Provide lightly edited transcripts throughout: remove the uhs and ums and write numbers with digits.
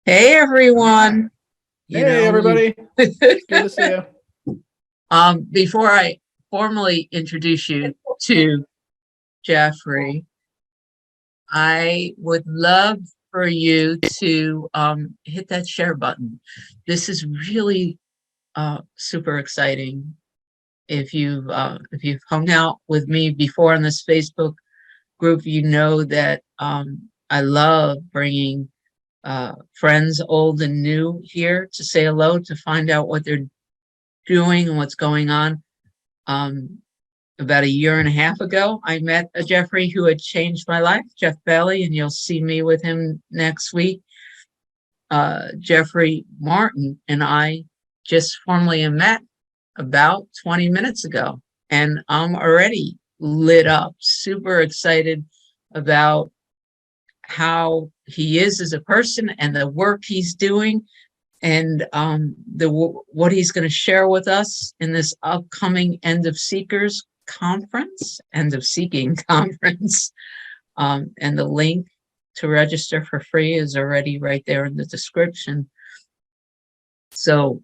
Hey Hi. everyone. You Hey, know, you everybody. It's good to see you. before I formally introduce you to Jeffrey, I would love for you to hit that share button. This is really super exciting. If you've hung out with me before in this Facebook group, you know that I love bringing friends old and new here to say hello, to find out what they're doing and what's going on. About a year and a half ago, I met a Jeffrey who had changed my life, Jeff Bailey, and you'll see me with him next week. Jeffrey Martin and I just formally met about 20 minutes ago, and I'm already lit up, super excited about how he is as a person and the work he's doing, and what he's going to share with us in this upcoming End of Seeking conference. And the link to register for free is already right there in the description. So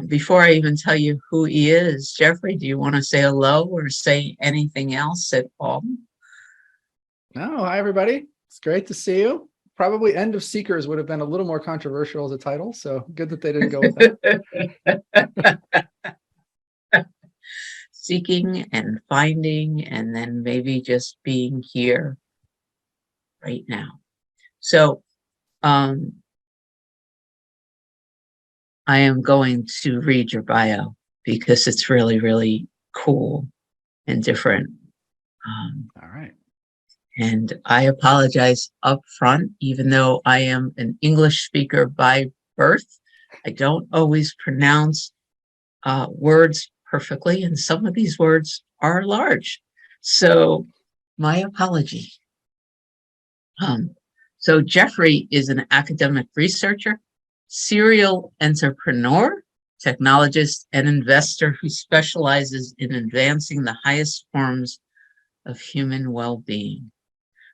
before I even tell you who he is, Jeffrey, do you want to say hello or say anything else at all? No, hi, everybody. It's great to see you. Probably End of Seekers would have been a little more controversial as a title, so good that they didn't go with that. Seeking and finding, and then maybe just being here right now. So I am going to read your bio because it's really, really cool and different. All right. And I apologize up front, even though I am an English speaker by birth. I don't always pronounce words perfectly, and some of these words are large. So my apology. So Jeffrey is an academic researcher, serial entrepreneur, technologist, and investor who specializes in advancing the highest forms of human well-being.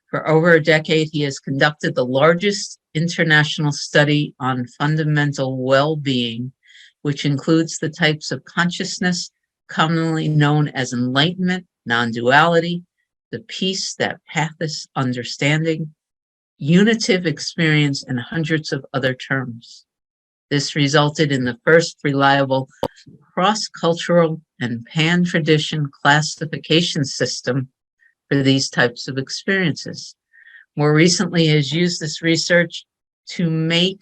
For over a decade, he has conducted the largest international study on fundamental well-being, which includes the types of consciousness commonly known as enlightenment, non-duality, the peace that paths understanding, unitive experience, and hundreds of other terms. This resulted in the first reliable cross-cultural and pan-tradition classification system for these types of experiences. More recently, he has used this research to make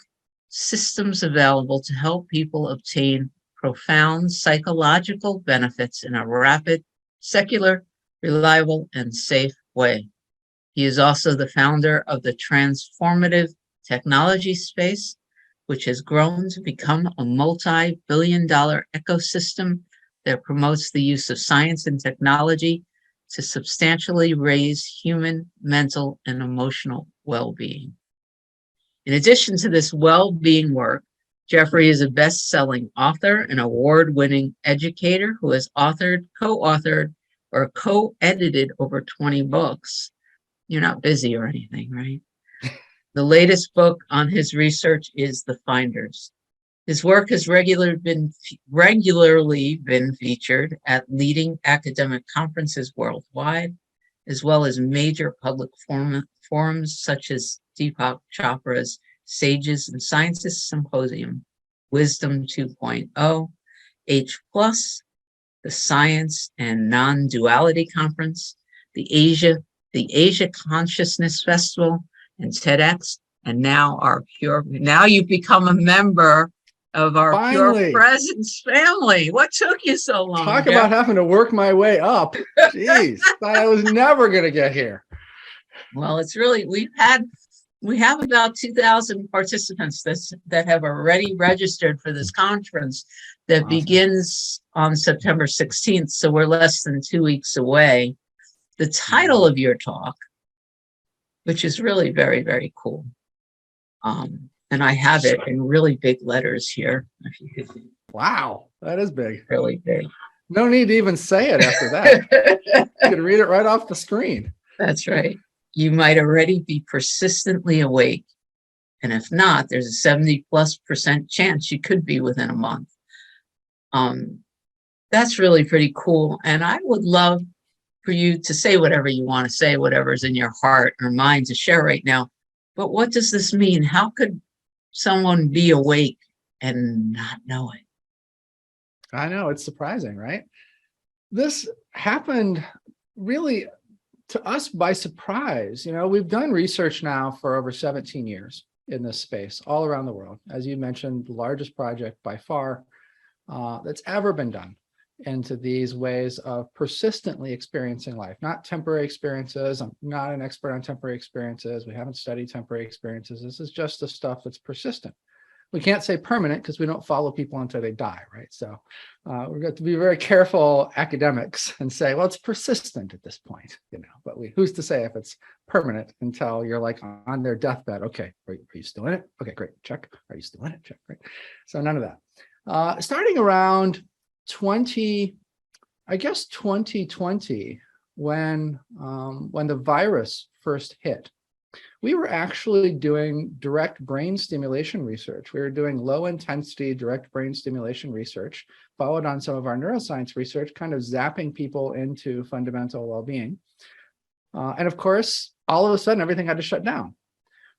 systems available to help people obtain profound psychological benefits in a rapid, secular, reliable, and safe way. He is also the founder of the transformative technology space, which has grown to become a multi-billion-dollar ecosystem that promotes the use of science and technology to substantially raise human, mental, and emotional well-being. In addition to this well-being work, Jeffrey is a best-selling author and award-winning educator who has authored, co-authored, or co-edited over 20 books. You're not busy or anything, right? The latest book on his research is The Finders. His work has regularly been featured at leading academic conferences worldwide, as well as major public forums such as Deepak Chopra's Sages and Scientists Symposium, Wisdom 2.0, H+, the Science and Non-Duality Conference, the Asia Consciousness Festival, and TEDx, and now now you've become a member of our Finally. Pure Presence family. What took you so long? Talk about having to work my way up. Jeez, thought I was never going to get here. Well, it's really, we have about 2,000 participants that have already registered for this conference that begins on September 16th. So we're less than 2 weeks away. The title of your talk, which is really very, very cool. And I have it in really big letters here. If you could. Wow, that is big. Really big. No need to even say it after that. You can read it right off the screen. That's right. You might already be persistently awake And if not, there's a 70+% chance you could be within a month. That's really pretty cool. And I would love for you to say whatever you want to say, whatever's in your heart or mind to share right now. But what does this mean? How could someone be awake and not know it? I know, it's surprising, right? This happened really to us by surprise. You know, we've done research now for over 17 years in this space all around the world. As you mentioned, the largest project by far that's ever been done into these ways of persistently experiencing life, not temporary experiences. I'm not an expert on temporary experiences. We haven't studied temporary experiences. This is just the stuff that's persistent. We can't say permanent because we don't follow people until they die, right? So we're going to be very careful academics and say, well, it's persistent at this point, you know, but who's to say if it's permanent until you're like on their deathbed? Okay, are you still in it? Okay, great, check. Are you still in it? Check, right? So none of that. Starting around 2020, when the virus first hit, we were actually doing direct brain stimulation research. We were doing low intensity direct brain stimulation research, followed on some of our neuroscience research, kind of zapping people into fundamental well-being. And of course, all of a sudden, everything had to shut down,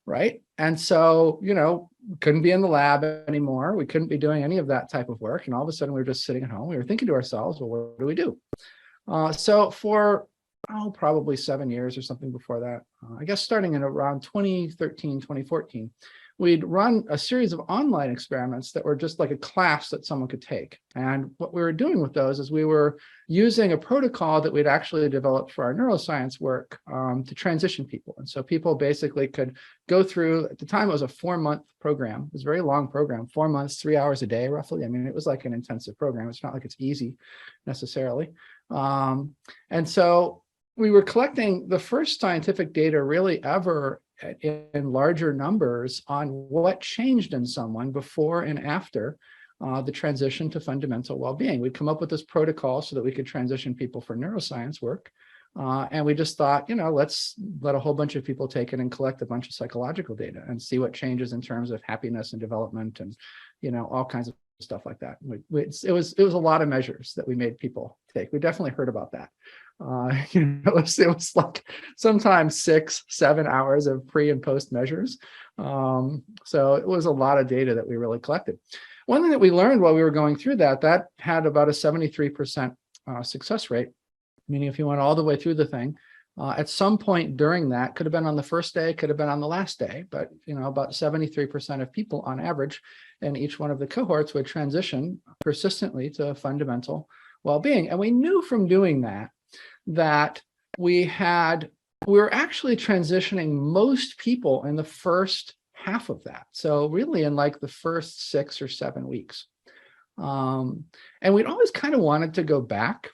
right? And so, you know, couldn't be in the lab anymore. We couldn't be doing any of that type of work. And all of a sudden, we were just sitting at home. We were thinking to ourselves, well, what do we do? So for probably 7 years or something before that, I guess starting in around 2013, 2014, we'd run a series of online experiments that were just like a class that someone could take. And what we were doing with those is we were using a protocol that we'd actually developed for our neuroscience work to transition people. And so people basically could go through, at the time it was a 4-month program. It was a very long program, 4 months, 3 hours a day, roughly. I mean, it was like an intensive program. It's not like it's easy necessarily. And so we were collecting the first scientific data really ever in larger numbers on what changed in someone before and after the transition to fundamental well-being. We'd come up with this protocol so that we could transition people for neuroscience work. And we just thought, you know, let's let a whole bunch of people take it and collect a bunch of psychological data and see what changes in terms of happiness and development and, you know, all kinds of stuff like that. It was a lot of measures that we made people take. We definitely heard about that. You know, it was like sometimes 6-7 hours of pre and post measures. So it was a lot of data that we really collected. One thing that we learned while we were going through that had about a 73% success rate, meaning if you went all the way through the thing, at some point during that, could have been on the first day, could have been on the last day, but you know, about 73% of people on average in each one of the cohorts would transition persistently to fundamental well-being. And we knew from doing that we were actually transitioning most people in the first half of that. So really in like the first 6 or 7 weeks. And we'd always kind of wanted to go back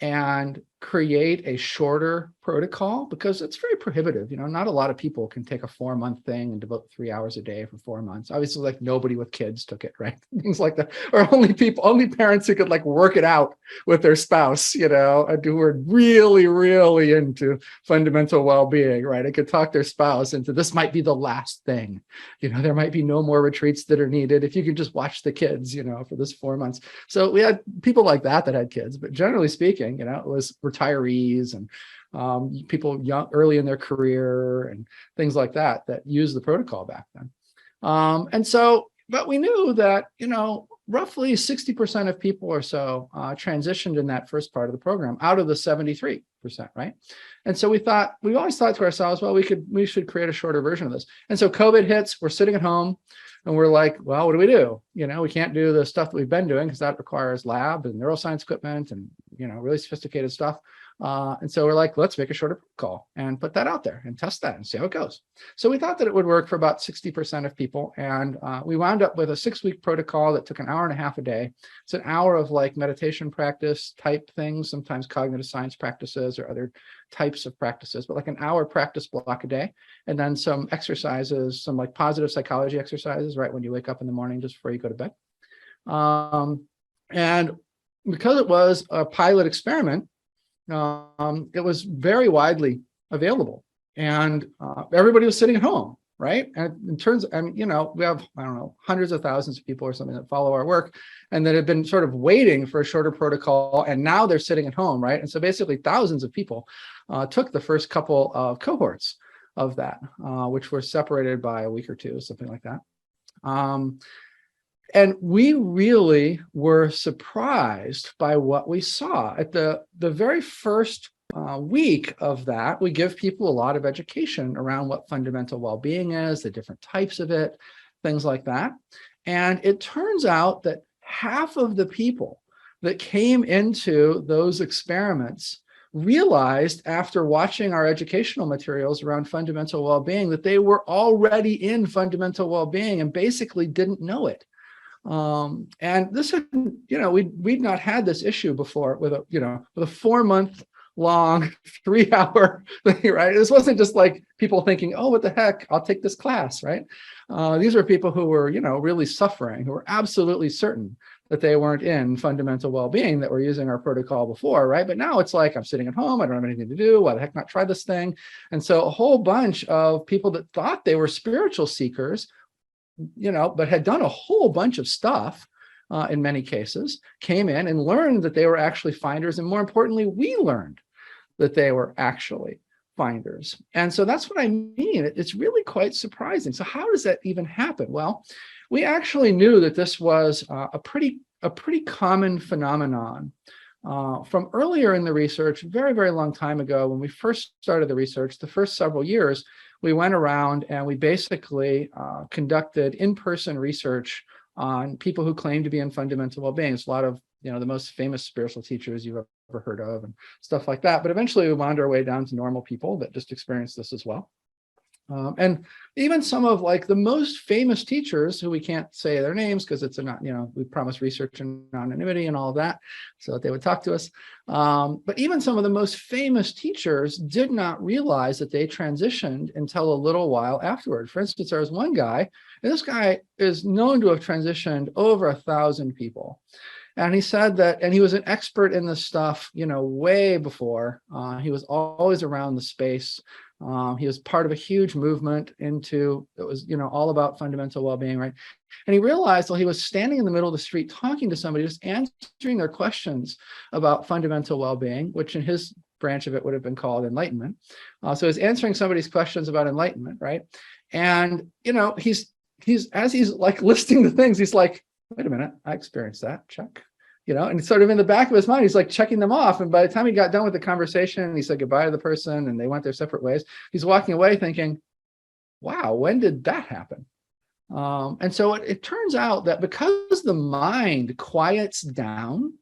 and create a shorter protocol because it's very prohibitive. You know, not a lot of people can take a 4-month thing and devote 3 hours a day for 4 months. Obviously, like nobody with kids took it, right? Things like that. Or only parents who could like work it out with their spouse, you know, and who were really, really into fundamental well-being, right? They could talk their spouse into this might be the last thing. You know, there might be no more retreats that are needed if you could just watch the kids, you know, for this 4 months. So we had people like that had kids, but generally speaking, you know, it was retirees and people young, early in their career and things like that used the protocol back then. And so, but we knew that, you know, roughly 60% of people or so transitioned in that first part of the program out of the 73%, right? And so we always thought to ourselves, well, we should create a shorter version of this. And so COVID hits, we're sitting at home and we're like, well, what do we do? You know, we can't do the stuff that we've been doing because that requires lab and neuroscience equipment and, you know, really sophisticated stuff. And so we're like, let's make a shorter call and put that out there and test that and see how it goes. So we thought that it would work for about 60% of people. And we wound up with a 6-week protocol that took an hour and a half a day. It's an hour of like meditation practice type things, sometimes cognitive science practices or other types of practices, but like an hour practice block a day. And then some exercises, some like positive psychology exercises, right when you wake up in the morning, just before you go to bed. And because it was a pilot experiment, it was very widely available and everybody was sitting at home, right? And in terms, you know, we have, I don't know, hundreds of thousands of people or something that follow our work and that have been sort of waiting for a shorter protocol, and now they're sitting at home, right? And so basically thousands of people took the first couple of cohorts of that, which were separated by a week or two, something like that. And we really were surprised by what we saw. At the very first week of that, we give people a lot of education around what fundamental well-being is, the different types of it, things like that. And it turns out that half of the people that came into those experiments realized after watching our educational materials around fundamental well-being that they were already in fundamental well-being and basically didn't know it. And this had, you know, we'd not had this issue before with a, you know, with a 4-month long 3-hour thing, right? This wasn't just like people thinking, oh, what the heck, I'll take this class, right? These are people who were, you know, really suffering, who were absolutely certain that they weren't in fundamental well-being, that were using our protocol before, right? But now it's like, I'm sitting at home, I don't have anything to do, why the heck not try this thing? And so a whole bunch of people that thought they were spiritual seekers, you know, but had done a whole bunch of stuff in many cases, came in and learned that they were actually finders. And more importantly, we learned that they were actually finders. And so that's what I mean. It's really quite surprising. So how does that even happen? Well, we actually knew that this was a pretty common phenomenon from earlier in the research, very, very long time ago. When we first started the research, the first several years, we went around and we basically conducted in-person research on people who claim to be in fundamental well-being. It's a lot of, you know, the most famous spiritual teachers you've ever heard of and stuff like that. But eventually we wound our way down to normal people that just experienced this as well. And even some of like the most famous teachers who we can't say their names because it's not, you know, we promised research and anonymity and all of that so that they would talk to us. But even some of the most famous teachers did not realize that they transitioned until a little while afterward. For instance, there was one guy, and this guy is known to have transitioned over 1,000 people. And he said that, and he was an expert in this stuff, you know, way before. He was always around the space. He was part of a huge movement that was, you know, all about fundamental well-being, right? And he realized while he was standing in the middle of the street talking to somebody, just answering their questions about fundamental well-being, which in his branch of it would have been called enlightenment. So he's answering somebody's questions about enlightenment, right? And, you know, he's as he's like listing the things, he's like, wait a minute, I experienced that, check. You know, and sort of in the back of his mind, he's like checking them off. And by the time he got done with the conversation, and he said goodbye to the person and they went their separate ways, he's walking away thinking, wow, when did that happen? And so it turns out that because the mind quiets down,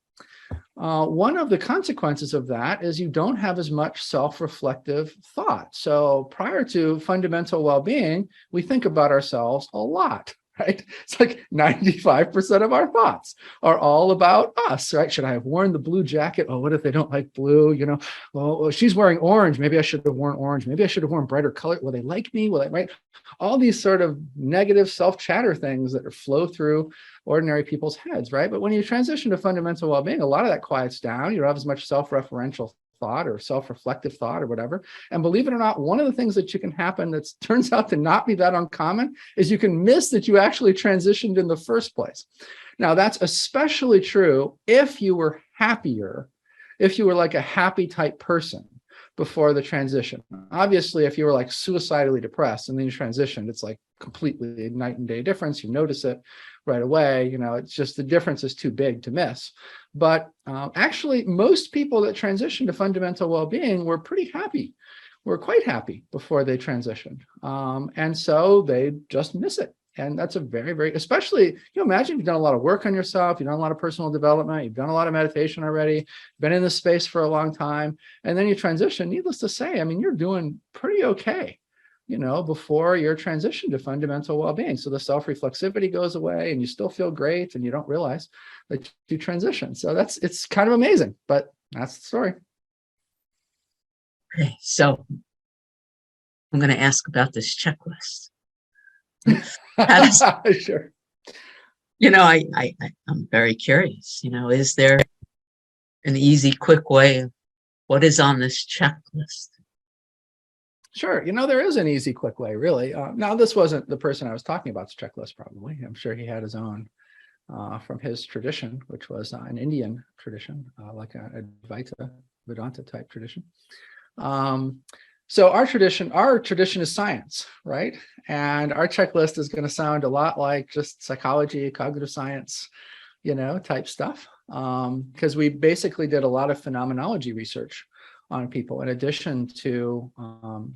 one of the consequences of that is you don't have as much self-reflective thought. So prior to fundamental well-being, we think about ourselves a lot. Right? It's like 95% of our thoughts are all about us, right? Should I have worn the blue jacket? Oh, what if they don't like blue? You know, well, she's wearing orange. Maybe I should have worn orange. Maybe I should have worn brighter color. Will they like me? Will they, right? All these sort of negative self-chatter things that flow through ordinary people's heads, right? But when you transition to fundamental well-being, a lot of that quiets down. You don't have as much self-referential thought or self-reflective thought or whatever. And believe it or not, one of the things that can happen that turns out to not be that uncommon is you can miss that you actually transitioned in the first place. Now, that's especially true if you were happier, if you were like a happy type person before the transition. Obviously, if you were like suicidally depressed and then you transitioned, it's like completely night and day difference. You notice it right away. You know, it's just the difference is too big to miss. But actually, most people that transitioned to fundamental well-being were pretty happy, were quite happy before they transitioned. And so they just miss it. And that's a very, very, especially, you know, imagine you've done a lot of work on yourself, you've done a lot of personal development, you've done a lot of meditation already, been in this space for a long time, and then you transition. Needless to say, I mean, you're doing pretty okay, you know, before your transition to fundamental well-being. So the self-reflexivity goes away and you still feel great and you don't realize that you transition. So it's kind of amazing, but that's the story. Okay, so I'm going to ask about this checklist. Sure. You know, I'm very curious, you know, is there an easy, quick way of what is on this checklist? Sure. There is an easy, quick way, really. Now, this wasn't the person I was talking about's checklist, probably. I'm sure he had his own from his tradition, which was an Indian tradition, like a Advaita Vedanta type tradition. So our tradition is science, right? And our checklist is going to sound a lot like just psychology, cognitive science, type stuff, because we basically did a lot of phenomenology research on people, in addition to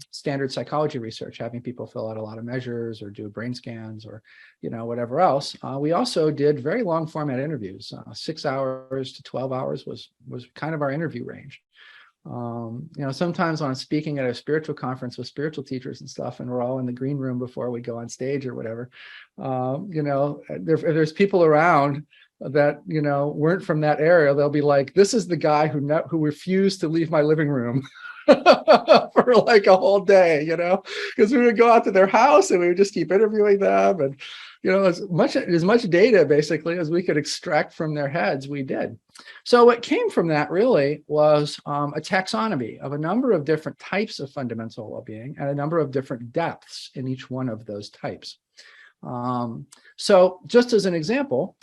standard psychology research, having people fill out a lot of measures or do brain scans or, whatever else. We also did very long format interviews. 6 hours to 12 hours was kind of our interview range. Sometimes when I'm speaking at a spiritual conference with spiritual teachers and stuff, and we're all in the green room before we go on stage or whatever, if there's people around that weren't from that area, they'll be like, this is the guy who refused to leave my living room for like a whole day, because we would go out to their house and we would just keep interviewing them, and as much data basically as we could extract from their heads, we did. So what came from that really was a taxonomy of a number of different types of fundamental well-being and a number of different depths in each one of those types. So just as an example,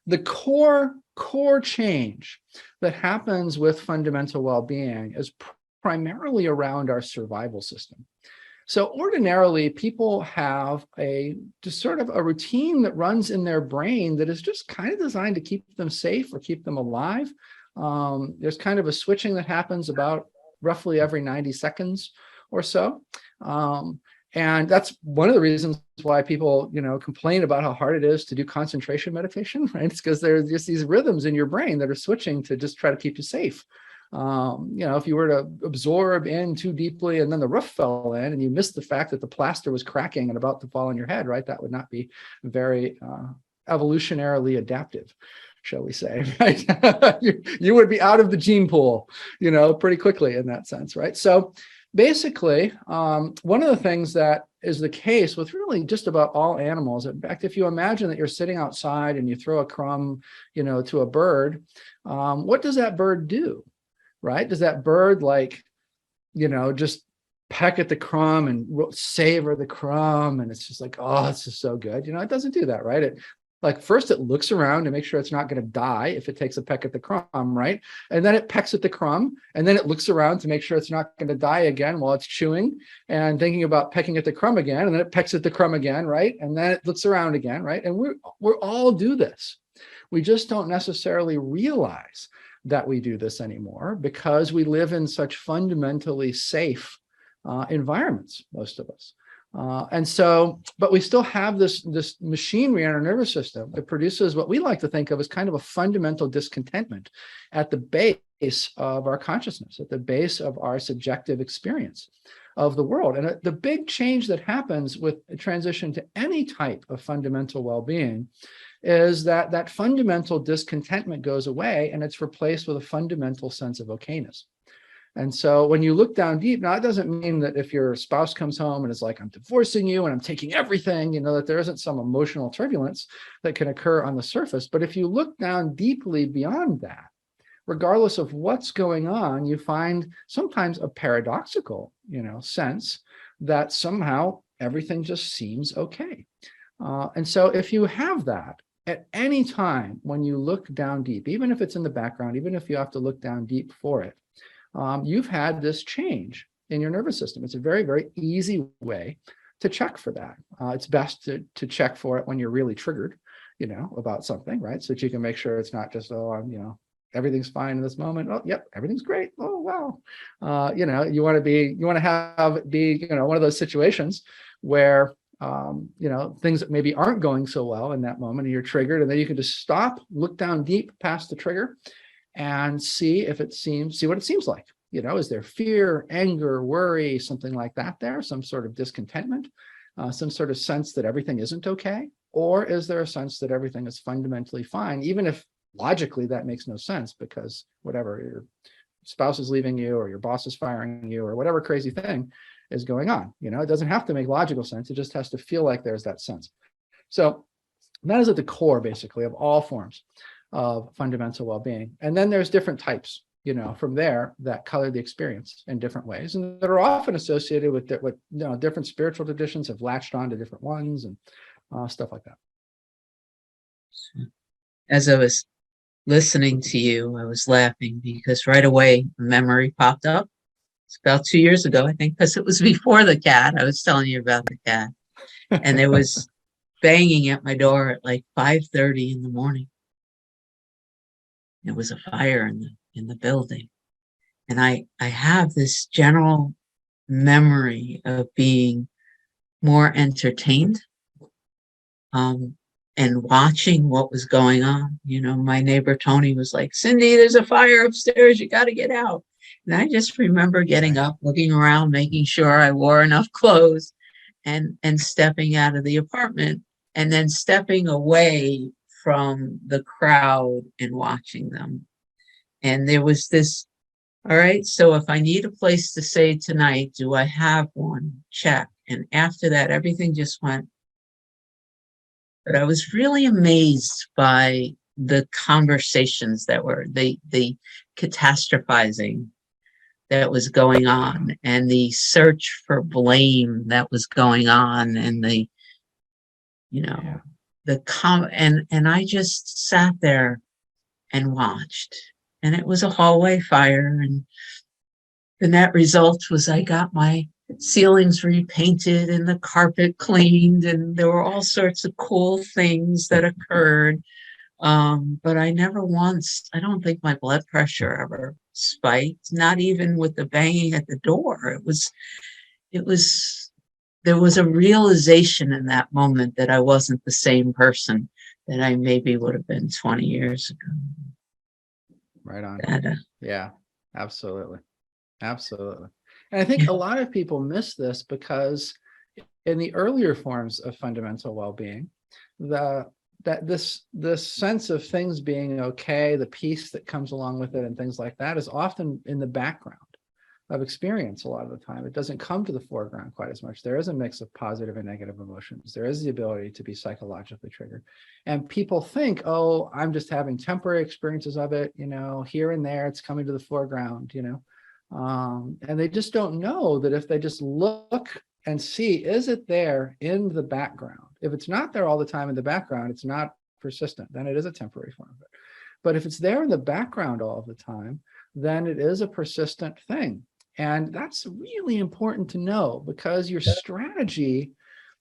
the core change that happens with fundamental well-being is primarily around our survival system. So ordinarily, people have just sort of a routine that runs in their brain that is just kind of designed to keep them safe or keep them alive. There's kind of a switching that happens about roughly every 90 seconds or so. And that's one of the reasons why people, complain about how hard it is to do concentration meditation, right? It's because there's just these rhythms in your brain that are switching to just try to keep you safe. If you were to absorb in too deeply and then the roof fell in and you missed the fact that the plaster was cracking and about to fall on your head, right? That would not be very evolutionarily adaptive, shall we say, right? you would be out of the gene pool, pretty quickly in that sense, right? So basically, one of the things that is the case with really just about all animals, in fact, if you imagine that you're sitting outside and you throw a crumb, to a bird, what does that bird do, right? Does that bird just peck at the crumb and savor the crumb? And it's just like, oh, this is so good. It doesn't do that, right? First it looks around to make sure it's not going to die if it takes a peck at the crumb, right? And then it pecks at the crumb, and then it looks around to make sure it's not going to die again while it's chewing and thinking about pecking at the crumb again, and then it pecks at the crumb again, right? And then it looks around again, right? And we all do this. We just don't necessarily realize that we do this anymore because we live in such fundamentally safe environments, most of us. But we still have this machinery in our nervous system that produces what we like to think of as kind of a fundamental discontentment at the base of our consciousness, at the base of our subjective experience of the world. And the big change that happens with a transition to any type of fundamental well-being is that fundamental discontentment goes away and it's replaced with a fundamental sense of okayness. And so when you look down deep, now it doesn't mean that if your spouse comes home and is like, I'm divorcing you and I'm taking everything, that there isn't some emotional turbulence that can occur on the surface. But if you look down deeply beyond that, regardless of what's going on, you find sometimes a paradoxical, sense that somehow everything just seems okay. And so if you have that at any time when you look down deep, even if it's in the background, even if you have to look down deep for it, you've had this change in your nervous system. It's a very, very easy way to check for that. It's best to check for it when you're really triggered, about something, right? So that you can make sure it's not just, everything's fine in this moment. Oh, yep, everything's great. Oh, wow. You want to be one of those situations where, things that maybe aren't going so well in that moment and you're triggered, and then you can just stop, look down deep past the trigger and see what it seems like. Is there fear, anger, worry, something like that there, some sort of discontentment, some sort of sense that everything isn't okay? Or is there a sense that everything is fundamentally fine, even if logically that makes no sense because whatever, your spouse is leaving you or your boss is firing you or whatever crazy thing is going on? It doesn't have to make logical sense. It just has to feel like there's that sense. So that is at the core, basically, of all forms of fundamental well-being. And then there's different types from there that color the experience in different ways, and that are often associated with different spiritual traditions have latched on to different ones and stuff like that. As I was listening to you, I was laughing because right away a memory popped up. It's about 2 years ago, I think, because it was before the cat. I was telling you about the cat, and there was banging at my door at like 5:30 in the morning. There was a fire in the building, and I have this general memory of being more entertained, and watching what was going on. My neighbor Tony was like, "Cindy, there's a fire upstairs. You got to get out." And I just remember getting up, looking around, making sure I wore enough clothes, and stepping out of the apartment, and then stepping away from the crowd and watching them. And there was this, all right, so if I need a place to stay tonight, do I have one? Check. And after that, everything just went. But I was really amazed by the conversations that were, the catastrophizing that was going on, and the search for blame that was going on, and and I just sat there and watched. And it was a hallway fire, and the net result was I got my ceilings repainted and the carpet cleaned, and there were all sorts of cool things that occurred. But I never once, I don't think my blood pressure ever spiked, not even with the banging at the door. There was a realization in that moment that I wasn't the same person that I maybe would have been 20 years ago. Right on. Yeah, absolutely. Absolutely. And I think a lot of people miss this because in the earlier forms of fundamental well-being, this sense of things being okay, the peace that comes along with it and things like that is often in the background of experience a lot of the time. It doesn't come to the foreground quite as much. There is a mix of positive and negative emotions. There is the ability to be psychologically triggered. And people think, oh, I'm just having temporary experiences of it, here and there, it's coming to the foreground, and they just don't know that if they just look and see, is it there in the background? If it's not there all the time in the background, it's not persistent, then it is a temporary form of it. But if it's there in the background all the time, then it is a persistent thing. And that's really important to know, because your strategy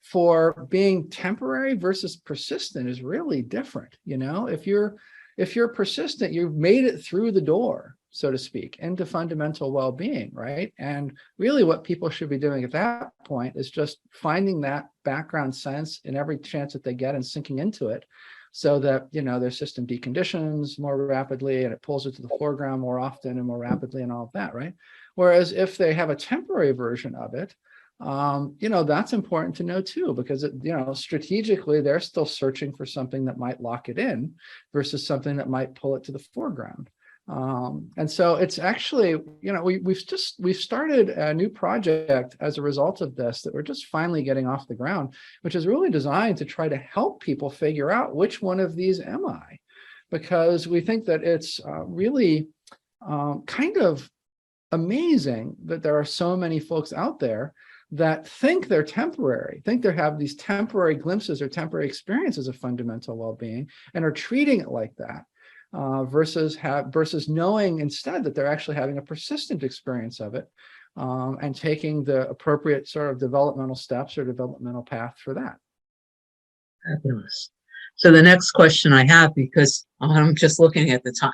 for being temporary versus persistent is really different. If you're persistent, you've made it through the door, so to speak, into fundamental well-being, right? And really what people should be doing at that point is just finding that background sense in every chance that they get and sinking into it, so that, their system deconditions more rapidly and it pulls it to the foreground more often and more rapidly and all of that, right? Whereas if they have a temporary version of it, that's important to know too, because strategically they're still searching for something that might lock it in versus something that might pull it to the foreground. And so it's actually, we've started a new project as a result of this that we're just finally getting off the ground, which is really designed to try to help people figure out which one of these am I, because we think that it's really kind of amazing that there are so many folks out there that think they're temporary, think they have these temporary glimpses or temporary experiences of fundamental well-being and are treating it like that. Versus knowing instead that they're actually having a persistent experience of it, and taking the appropriate sort of developmental steps or developmental path for that. Fabulous. So the next question I have, because I'm just looking at the time,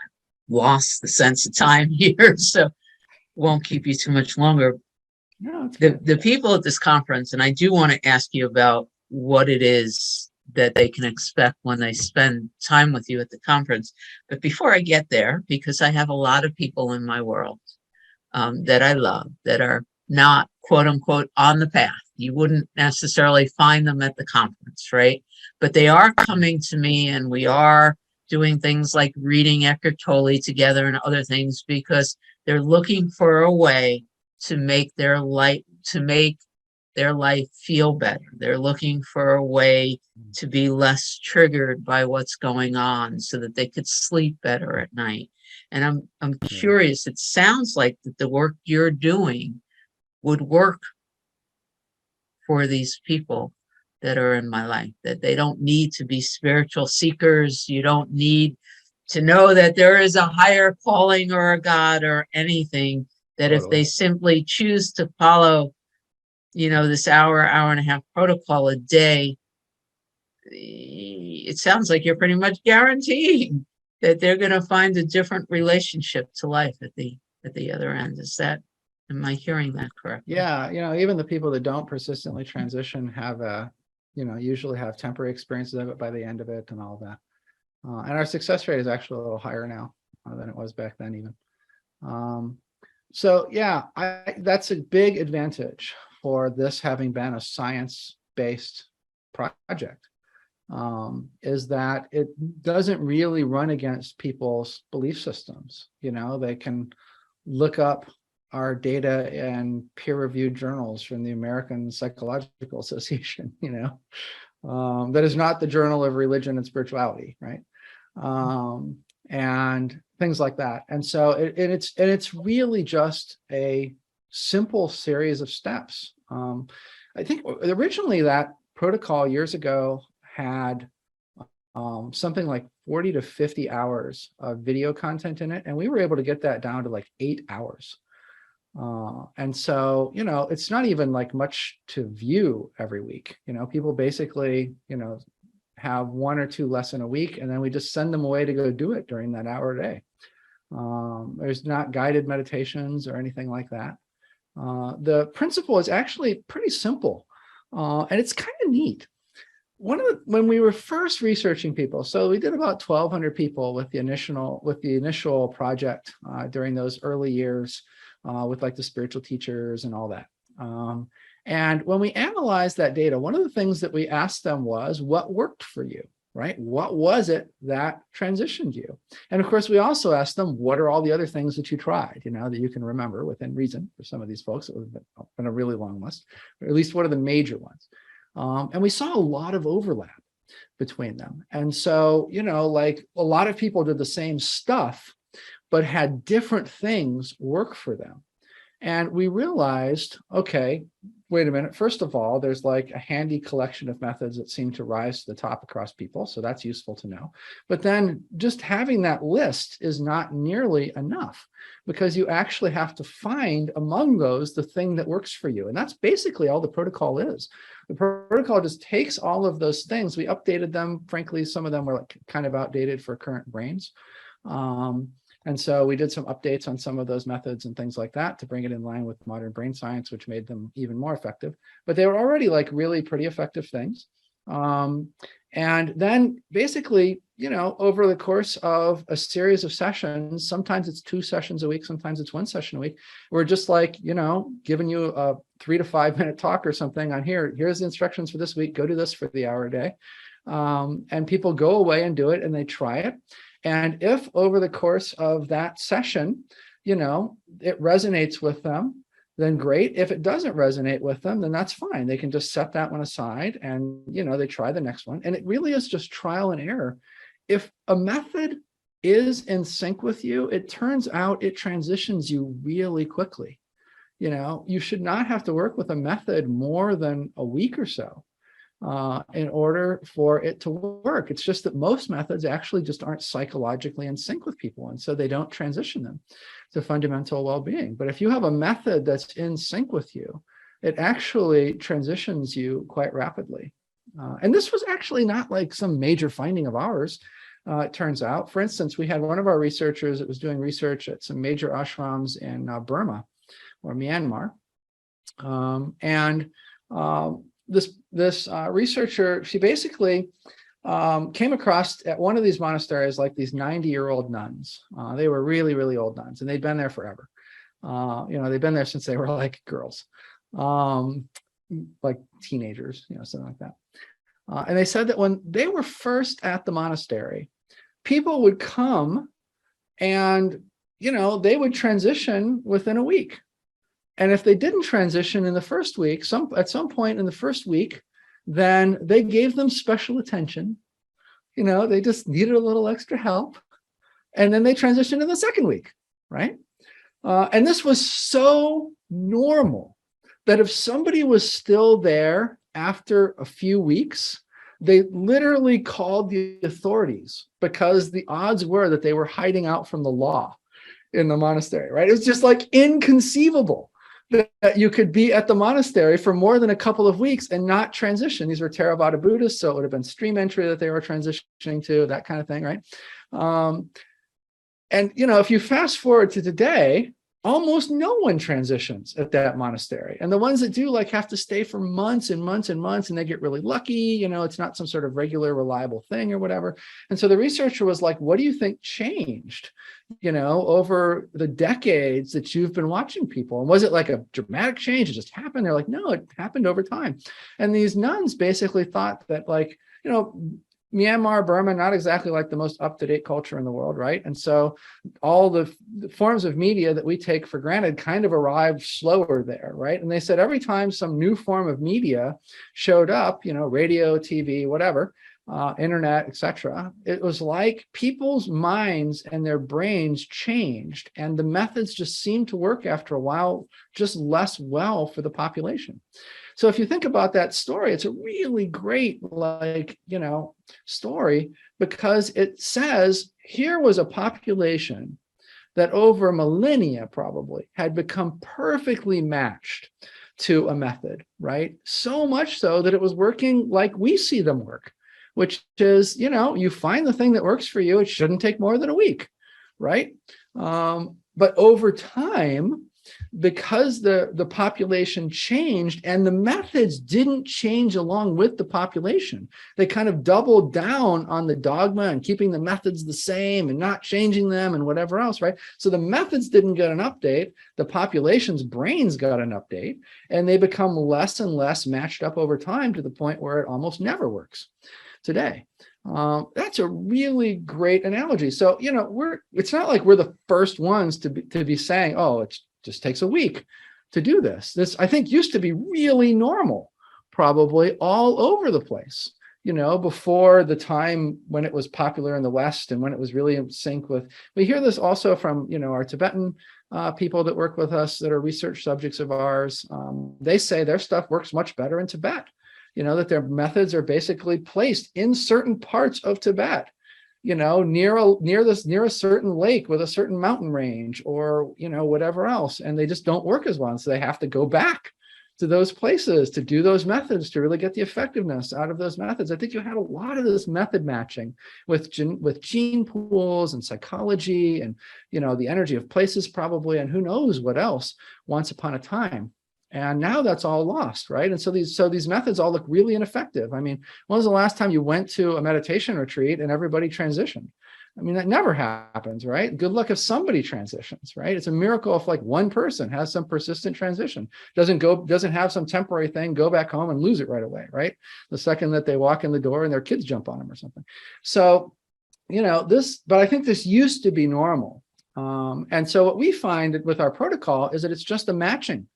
lost the sense of time here, so won't keep you too much longer. No, the people at this conference, and I do want to ask you about what it is that they can expect when they spend time with you at the conference. But before I get there, because I have a lot of people in my world that I love that are not, quote unquote, on the path. You wouldn't necessarily find them at the conference, right? But they are coming to me, and we are doing things like reading Eckhart Tolle together and other things, because they're looking for a way to make their life feel better. They're looking for a way to be less triggered by what's going on so that they could sleep better at night. And I'm Yeah. curious, it sounds like that the work you're doing would work for these people that are in my life, that they don't need to be spiritual seekers. You don't need to know that there is a higher calling or a God or anything, that if they Totally. simply choose to follow, this hour and a half protocol a day, it sounds like you're pretty much guaranteeing that they're going to find a different relationship to life at the other end. Am I hearing that correctly? Yeah, even the people that don't persistently transition have usually have temporary experiences of it by the end of it and all of that. And our success rate is actually a little higher now than it was back then even. So yeah, that's a big advantage for this having been a science-based project, is that it doesn't really run against people's belief systems. They can look up our data in peer-reviewed journals from the American Psychological Association, that is not the Journal of Religion and Spirituality, right? And things like that. And so it's really just a simple series of steps. I think originally that protocol years ago had something like 40 to 50 hours of video content in it, and we were able to get that down to like 8 hours. And so, it's not even like much to view every week. People basically, have 1 or 2 lessons a week, and then we just send them away to go do it during that hour a day. There's not guided meditations or anything like that. The principle is actually pretty simple, and it's kind of neat. When we were first researching people, so we did about 1,200 people with the initial project during those early years, with like the spiritual teachers and all that. And when we analyzed that data, one of the things that we asked them was, what worked for you, right? What was it that transitioned you? And of course, we also asked them, what are all the other things that you tried, that you can remember within reason? For some of these folks, it would have been a really long list, but at least what are the major ones? And we saw a lot of overlap between them. And so, like a lot of people did the same stuff, but had different things work for them. And we realized, okay, wait a minute. First of all, there's like a handy collection of methods that seem to rise to the top across people. So that's useful to know. But then just having that list is not nearly enough, because you actually have to find among those the thing that works for you. And that's basically all the protocol is. The protocol just takes all of those things. We updated them. Frankly, some of them were like kind of outdated for current brains. And so we did some updates on some of those methods and things like that to bring it in line with modern brain science, which made them even more effective. But they were already like really pretty effective things. And then basically, over the course of a series of sessions, sometimes it's 2 sessions a week, sometimes it's 1 session a week, we're just like, giving you a 3 to 5 minute talk or something on here's the instructions for this week, go do this for the hour a day. And people go away and do it, and they try it. And if over the course of that session, it resonates with them, then great. If it doesn't resonate with them, then that's fine. They can just set that one aside and, they try the next one. And it really is just trial and error. If a method is in sync with you, it turns out it transitions you really quickly. You should not have to work with a method more than a week or so in order for it to work. It's just that most methods actually just aren't psychologically in sync with people, and so they don't transition them to fundamental well-being. But if you have a method that's in sync with you, it actually transitions you quite rapidly. And this was actually not like some major finding of ours. It turns out, for instance, we had one of our researchers that was doing research at some major ashrams in Burma or Myanmar. This researcher, she basically came across at one of these monasteries like these 90-year-old nuns. They were really, really old nuns, and they'd been there forever. They'd been there since they were like girls, like teenagers, something like that. And they said that when they were first at the monastery, people would come and, they would transition within a week. And if they didn't transition in the first week, at some point in the first week, then they gave them special attention. They just needed a little extra help. And then they transitioned in the second week, right? And this was so normal that if somebody was still there after a few weeks, they literally called the authorities because the odds were that they were hiding out from the law in the monastery, right? It was just like inconceivable that you could be at the monastery for more than a couple of weeks and not transition. These were Theravada Buddhists, so it would have been stream entry that they were transitioning to, that kind of thing, right? And, you know, if you fast forward to today, almost no one transitions at that monastery. And the ones that do like have to stay for months and months and months, and they get really lucky, you know, it's not some sort of regular, reliable thing or whatever. And so the researcher was like, what do you think changed, you know, over the decades that you've been watching people? And was it like a dramatic change? It just happened? They're like, no, it happened over time. And these nuns basically thought that, like, you know, Myanmar, Burma, not exactly like the most up-to-date culture in the world, right? And so all the forms of media that we take for granted kind of arrived slower there, right? And they said every time some new form of media showed up, you know, radio, TV, whatever, internet, etc., it was like people's minds and their brains changed, and the methods just seemed to work after a while just less well for the population. So if you think about that story, it's a really great, like, you know, story, because it says here was a population that over millennia probably had become perfectly matched to a method, right? So much so that it was working like we see them work, which is, you know, you find the thing that works for you. It shouldn't take more than a week, right? But over time, because the population changed and the methods didn't change along with the population, they kind of doubled down on the dogma and keeping the methods the same and not changing them and whatever else, right? So the methods didn't get an update, the population's brains got an update, and they become less and less matched up over time to the point where it almost never works today. That's a really great analogy. So, you know, it's not like we're the first ones to be saying, oh, it just takes a week to do this. This, I think, used to be really normal, probably all over the place, you know, before the time when it was popular in the West and when it was really in sync with. We hear this also from, you know, our Tibetan people that work with us that are research subjects of ours. They say their stuff works much better in Tibet. You know, that their methods are basically placed in certain parts of Tibet, you know, near a certain lake with a certain mountain range, or, you know, whatever else, and they just don't work as well. So they have to go back to those places to do those methods to really get the effectiveness out of those methods. I think you had a lot of this method matching with gene pools and psychology and, you know, the energy of places probably, and who knows what else once upon a time. And now that's all lost, right? And so these methods all look really ineffective. I mean, when was the last time you went to a meditation retreat and everybody transitioned? I mean, that never happens, right? Good luck if somebody transitions, right? It's a miracle if like one person has some persistent transition, doesn't have some temporary thing, go back home and lose it right away, right? The second that they walk in the door and their kids jump on them or something. So, you know, but I think this used to be normal. And so what we find with our protocol is that it's just a matching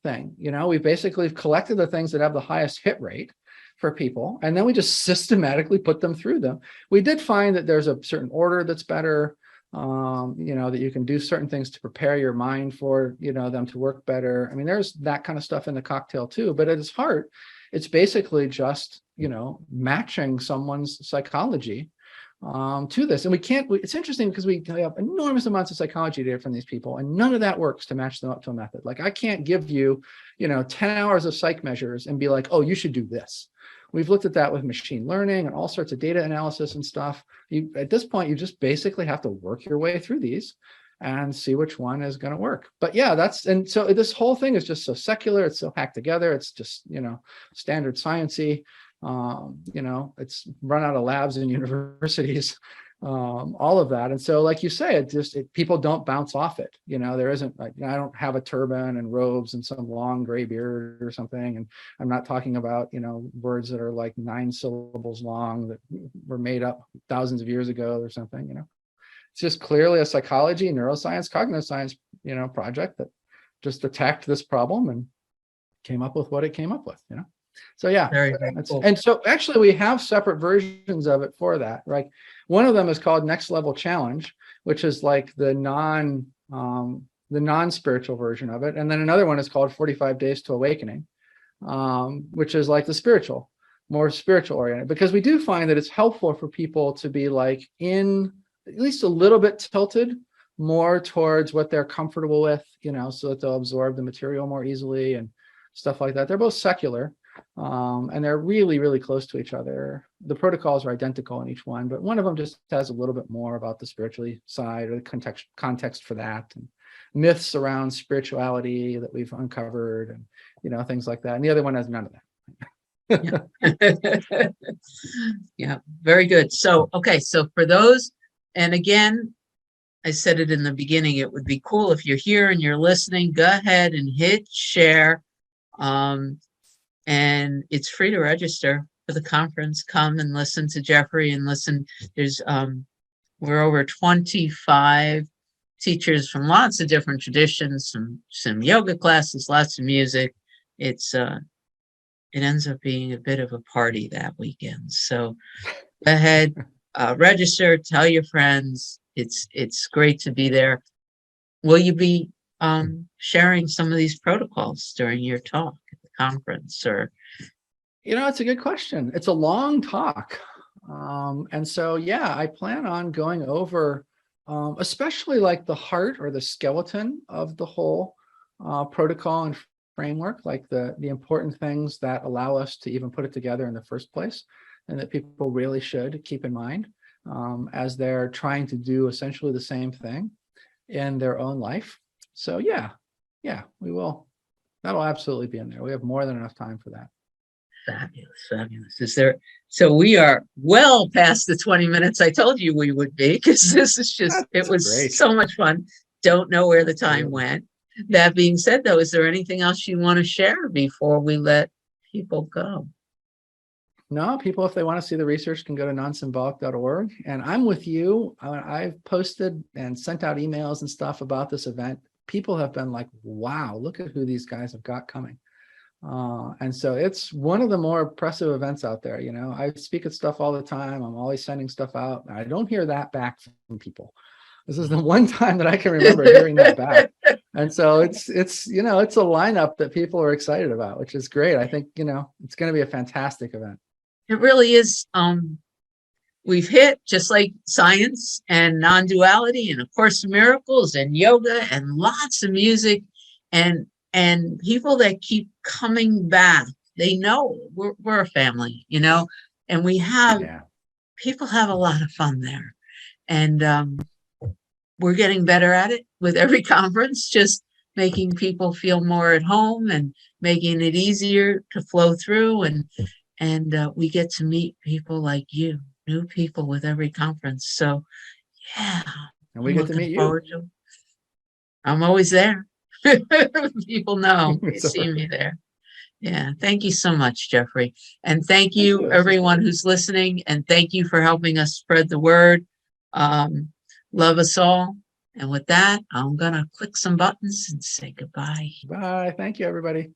thing. You know, we basically collected the things that have the highest hit rate for people, and then we just systematically put them through them. We did find that there's a certain order that's better, you know, that you can do certain things to prepare your mind for, you know, them to work better. I mean, there's that kind of stuff in the cocktail too, but at its heart, it's basically just, you know, matching someone's psychology to this. And it's interesting because we have enormous amounts of psychology data from these people, and none of that works to match them up to a method. Like, I can't give you, you know, 10 hours of psych measures and be like, oh, you should do this. We've looked at that with machine learning and all sorts of data analysis and stuff. At this point, you just basically have to work your way through these and see which one is going to work. But yeah, and so this whole thing is just so secular. It's so hacked together. It's just, you know, standard science-y. You know, it's run out of labs in universities, all of that. And so, like you say, people don't bounce off it. You know, there isn't, like, I don't have a turban and robes and some long gray beard or something. And I'm not talking about, you know, words that are like 9 syllables long that were made up thousands of years ago or something. You know, it's just clearly a psychology, neuroscience, cognitive science, you know, project that just attacked this problem and came up with what it came up with, you know. So yeah, Very cool. And so actually we have separate versions of it for that. Right, one of them is called Next Level Challenge, which is like the non-spiritual version of it. And then another one is called 45 Days to Awakening, which is like the spiritual, more spiritual oriented, because we do find that it's helpful for people to be like in at least a little bit tilted more towards what they're comfortable with, you know, so that they'll absorb the material more easily and stuff like that. They're both secular, and they're really, really close to each other. The protocols are identical in each one, but one of them just has a little bit more about the spiritually side or the context for that, and myths around spirituality that we've uncovered, and, you know, things like that. And the other one has none of that. Yeah. Yeah, very good. So, okay, so for those, and again, I said it in the beginning, it would be cool if you're here and you're listening, go ahead and hit share. And it's free to register for the conference. Come and listen to Jeffery and listen. There's we're over 25 teachers from lots of different traditions, some yoga classes, lots of music. It's it ends up being a bit of a party that weekend. So go ahead, register, tell your friends. It's great to be there. Will you be sharing some of these protocols during your talk at the conference? Or, you know, it's a good question. It's a long talk, and so yeah, I plan on going over especially like the heart or the skeleton of the whole protocol and framework, like the important things that allow us to even put it together in the first place, and that people really should keep in mind as they're trying to do essentially the same thing in their own life. So yeah, we will. That'll absolutely be in there. We have more than enough time for that. Fabulous, fabulous. Is there, so we are well past the 20 minutes I told you we would be, because this is just, it was great. So much fun. Don't know where the time went. That being said, though, is there anything else you want to share before we let people go? No, people, if they want to see the research, can go to nonsymbolic.org. And I'm with you. I've posted and sent out emails and stuff about this event. People have been like, wow, look at who these guys have got coming. And so it's one of the more impressive events out there. You know, I speak at stuff all the time. I'm always sending stuff out. I don't hear that back from people. This is the one time that I can remember hearing that back. And so it's you know, it's a lineup that people are excited about, which is great. I think, you know, it's going to be a fantastic event. It really is. We've hit, just like science and non-duality and A Course in Miracles and yoga and lots of music and people that keep coming back. They know we're a family, you know, and we have, people have a lot of fun there. And we're getting better at it with every conference, just making people feel more at home and making it easier to flow through. And we get to meet people like you, new people with every conference. So yeah. And we get to meet you. I'm always there. People know, they see me there. Yeah. Thank you so much, Jeffery. And thank you everyone who's listening. And thank you for helping us spread the word. Love us all. And with that, I'm going to click some buttons and say goodbye. Bye. Thank you, everybody.